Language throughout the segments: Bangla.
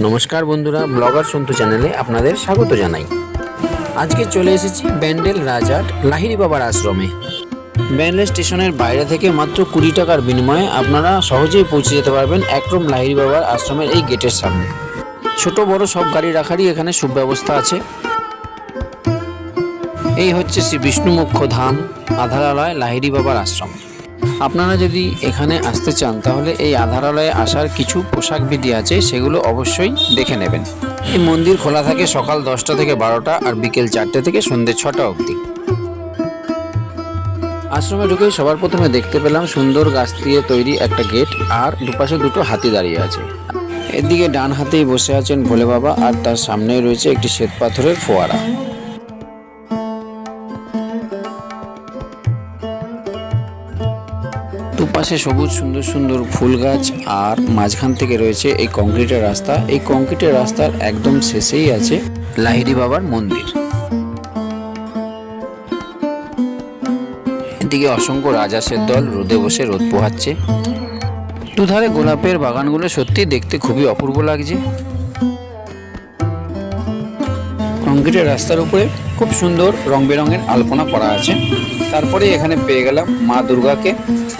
নমস্কার বন্ধুরা, ব্লগার সন্তু চ্যানেলে আপনাদের স্বাগত জানাই। আজকে চলে এসেছি ব্যান্ডেল রাজাট লাহিড়ী বাবার আশ্রমে। ব্যান্ডেল স্টেশনের বাইরে থেকে মাত্র 20 টাকার বিনিময়ে আপনারা সহজেই পৌঁছে যেতে পারবেন একরম লাহিড়ী বাবার আশ্রমের এই গেটের সামনে। ছোট বড় সব গাড়ি রাখারই এখানে সুব্যবস্থা আছে। এই হচ্ছে শ্রী বিষ্ণুমুখ্য ধাম আধারালয় লাহিড়ী বাবার আশ্রম। আপনারা যদি এখানে আসতে চান তাহলে এই আধারালয়ে আসার কিছু পোশাক বিধি আছে, সেগুলো অবশ্যই দেখে নেবেন। এই মন্দির খোলা থাকে সকাল 10টা থেকে 12টা আর বিকেল 4টে থেকে সন্ধ্যে 6টা অবধি। আশ্রমে ঢুকেই সবার প্রথমে দেখতে পেলাম সুন্দর গাছ দিয়ে তৈরি একটা গেট, আর দুপাশে দুটো হাতি দাঁড়িয়ে আছে। এদিকে ডান হাতেই বসে আছেন ভোলে বাবা, আর তার সামনেই রয়েছে একটি শ্বেত পাথরের ফোয়ারা। দুপাশে সবুজ সুন্দর সুন্দর ফুল গাছ, আর মাঝখান থেকে রয়েছে এই কংক্রিটের রাস্তা। এই কংক্রিটের রাস্তার একদম শেষেই আছে লাহিড়ী বাবার মন্দির। এদিকে অসংখ্য রাজহাঁসের দল রোদে বসে রোদ পোহাচ্ছে। দুধারে গোলাপের বাগানগুলো সত্যি দেখতে খুবই অপূর্ব লাগছে। কংক্রিটের রাস্তার উপরে খুব সুন্দর রং বেরঙের আলপনা করা আছে। তারপরে এখানে পেয়ে গেলাম মা দুর্গাকে,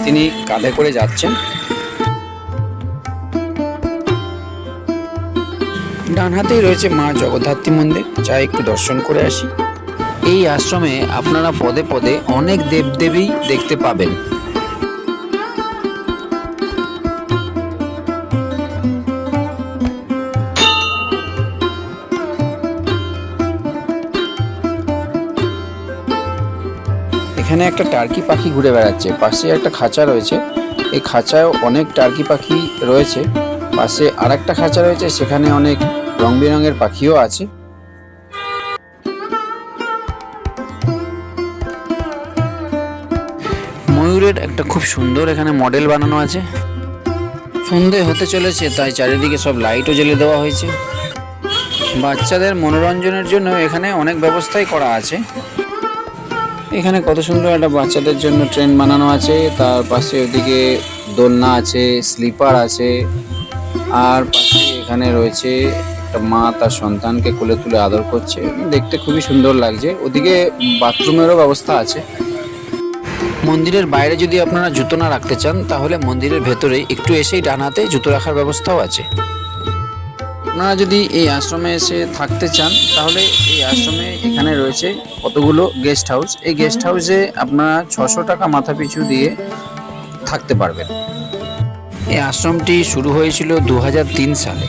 তিনি কাঁধে করে যাচ্ছেন। ডান হাতেই রয়েছে মা জগদ্ধাত্রী মন্দির, যা একটু দর্শন করে আসি। এই আশ্রমে আপনারা পদে পদে অনেক দেবদেবী দেখতে পাবেন। এখানে একটা টার্কি পাখি ঘুরে বেড়াচ্ছে, পাশে একটা খাঁচা রয়েছে। এই খাঁচায় অনেক টার্কি পাখি রয়েছে। পাশে আরেকটা খাঁচা রয়েছে, সেখানে অনেক রং বেরঙের পাখিও আছে। ময়ূরের একটা খুব সুন্দর এখানে মডেল বানানো আছে। সন্ধে হতে চলেছে, তাই চারিদিকে সব লাইটও জ্বেলে দেওয়া হয়েছে। বাচ্চাদের মনোরঞ্জনের জন্য এখানে অনেক ব্যবস্থাই করা আছে। এখানে কত সুন্দর একটা বাচ্চাদের জন্য ট্রেন বানানো আছে, তার পাশে ওদিকে দোলনা আছে, স্লিপার আছে, আর পাশে এখানে রয়েছে একটা মা তার সন্তানকে কোলে তুলে আদর করছে। দেখতে খুবই সুন্দর লাগছে। ওদিকে বাথরুমেরও ব্যবস্থা আছে। মন্দিরের বাইরে যদি আপনারা জুতো না রাখতে চান, তাহলে মন্দিরের ভেতরে একটু এসেই ডান হাতে জুতো রাখার ব্যবস্থাও আছে। আপনারা যদি এই আশ্রমে এসে থাকতে চান, তাহলে এই আশ্রমে এখানে রয়েছে কতগুলো গেস্ট হাউস। এই গেস্ট হাউসে আপনারা 600 টাকা মাথা পিছু দিয়ে থাকতে পারবেন। এই আশ্রমটি শুরু হয়েছিল 2003 সালে।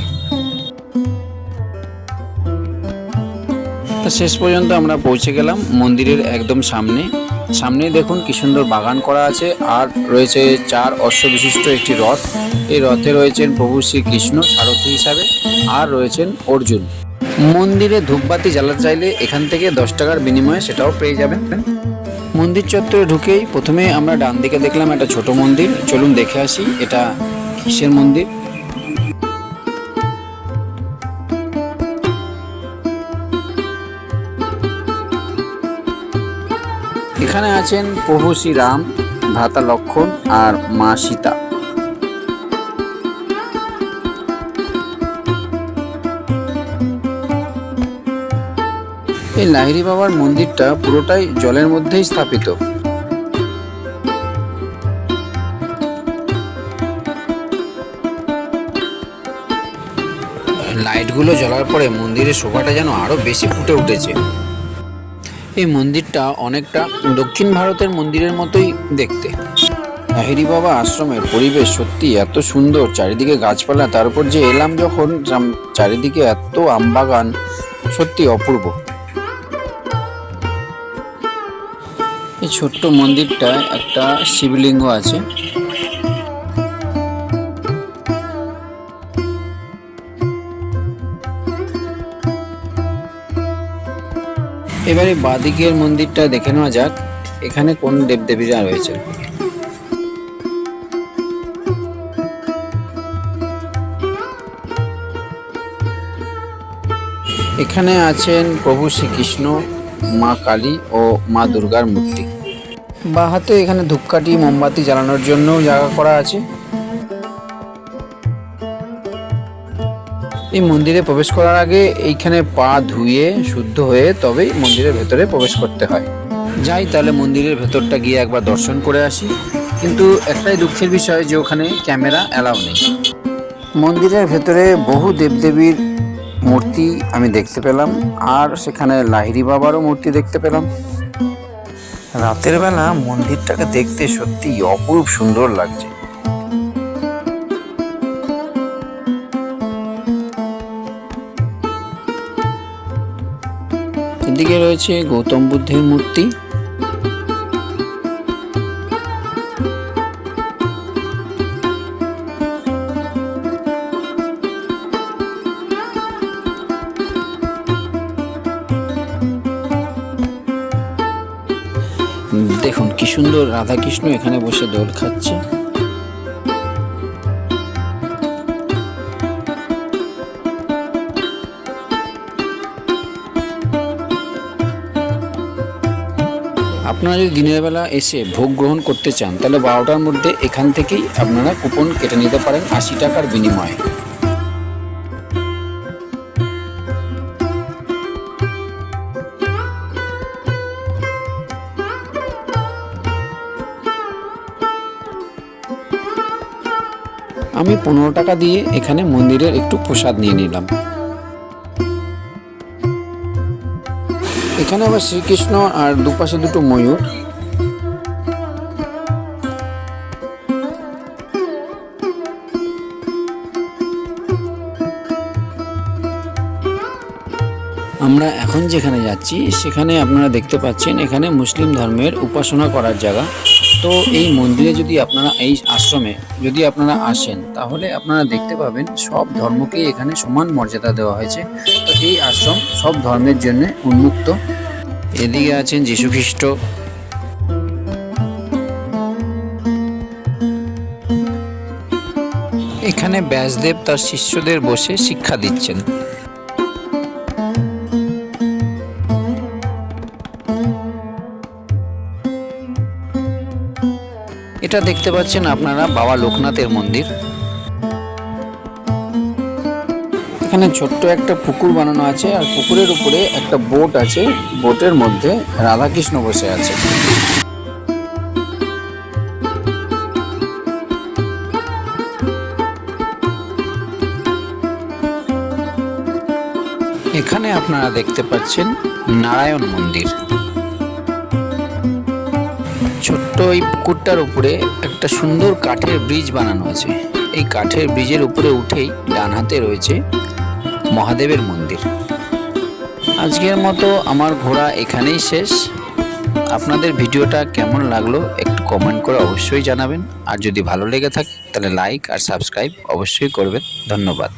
তা শেষ পর্যন্ত আমরা পৌঁছে গেলাম মন্দিরের একদম সামনেই দেখুন কি সুন্দর বাগান করা আছে, আর রয়েছে 4 অশ্ব বিশিষ্ট একটি রথ। এই রথে রয়েছেন প্রভু শ্রীকৃষ্ণ সারথী হিসাবে, আর রয়েছেন অর্জুন। মন্দিরে ধূপবাতি জ্বালাতে চাইলে এখান থেকে 10 টাকার বিনিময়ে সেটাও পেয়ে যাবেন। মন্দির চত্বরে ঢুকেই প্রথমে আমরা ডান দিকে দেখলাম একটা ছোট মন্দির। চলুন দেখে আসি এটা কিসের মন্দির। এখানে আছেন প্রভু শ্রীরাম, ভ্রাতা লক্ষণ আর মা সীতা। এই লাহিড়ী বাবার মন্দিরটা পুরোটাই জলের মধ্যেই স্থাপিত। লাইটগুলো জ্বলার পরে মন্দিরের শোভাটা যেন আরো বেশি ফুটে উঠেছে। এই মন্দিরটা অনেকটা দক্ষিণ ভারতের মন্দিরের মতোই দেখতে। লাহিড়ী বাবা আশ্রমের পরিবেশ সত্যি এত সুন্দর, চারিদিকে গাছপালা, তার উপর যে এলাম যখন, চারিদিকে এত আমবাগান, সত্যি অপূর্ব। এই ছোট্ট মন্দিরটায় একটা শিবলিঙ্গ আছে। এবারে বাঁদিকের মন্দিরটা দেখে নেওয়া যাক, এখানে কোন দেবদেবীরা রয়েছে। এখানে আছেন প্রভু শ্রীকৃষ্ণ, মা কালী ও মা দুর্গার মূর্তি। বাঁ হাতে এখানে ধূপকাঠি মোমবাতি জ্বালানোর জন্য জায়গা করা আছে। এই মন্দিরে প্রবেশ করার আগে এইখানে পা ধুয়ে শুদ্ধ হয়ে তবেই মন্দিরের ভেতরে প্রবেশ করতে হয়। যাই তাহলে মন্দিরের ভেতরটা গিয়ে একবার দর্শন করে আসি। কিন্তু একটাই দুঃখের বিষয় যে ওখানে ক্যামেরা অ্যালাউ নেই। মন্দিরের ভেতরে বহু দেবদেবীর মূর্তি আমি দেখতে পেলাম, আর সেখানে লাহিড়ী বাবারও মূর্তি দেখতে পেলাম। রাতের বেলা মন্দিরটাকে দেখতে সত্যি অপরূপ সুন্দর লাগছে। এদিকে রয়েছে গৌতম বুদ্ধের মূর্তি। দেখুন কি সুন্দর রাধাকৃষ্ণ এখানে বসে দোল খাচ্ছে। আপনারা যদি দিনের বেলা এসে ভোগ গ্রহণ করতে চান তাহলে 12টার মধ্যে এখান থেকেই আপনারা কুপন কেটে নিতে পারেন 80 টাকার বিনিময়ে। আমি 15 টাকা দিয়ে এখানে মন্দিরের একটু প্রসাদ নিয়ে নিলাম। এখানে আবার শ্রীকৃষ্ণ আর দুপাশে দুটো ময়ূর। আমরা এখন যেখানে যাচ্ছি সেখানে আপনারা দেখতে পাচ্ছেন এখানে মুসলিম ধর্মের উপাসনা করার জায়গা। তো এই মন্দিরে যদি আপনারা, এই আশ্রমে যদি আপনারা আসেন তাহলে আপনারা দেখতে পাবেন সব ধর্মকেই এখানে সমান মর্যাদা দেওয়া হয়েছে। তো এই আশ্রম সব ধর্মের জন্য উন্মুক্ত। এদিকে আছেন যীশু খ্রিস্ট। এখানে ব্যাসদেব তার শিষ্যদের বসে শিক্ষা দিচ্ছেন। এটা দেখতে পাচ্ছেন আপনারা বাবা লোকনাথের মন্দির। এখানে ছোট্ট একটা পুকুর বানানো আছে, আর পুকুরের উপরে একটা বোট আছে, বোটের মধ্যে রাধাকৃষ্ণ বসে আছে। এখানে আপনারা দেখতে পাচ্ছেন নারায়ণ মন্দির। ছোট্ট এই পুকুরটার উপরে একটা সুন্দর কাঠের ব্রিজ বানানো আছে। এই কাঠের ব্রিজের উপরে উঠেই ডান হাতে রয়েছে মহাদেবের মন্দির। আজকের মতো আমার ঘোরা এখানেই শেষ। আপনাদের ভিডিওটা কেমন লাগলো একটু কমেন্ট করে অবশ্যই জানাবেন, আর যদি ভালো লেগে থাকে তাহলে লাইক আর সাবস্ক্রাইব অবশ্যই করবেন। ধন্যবাদ।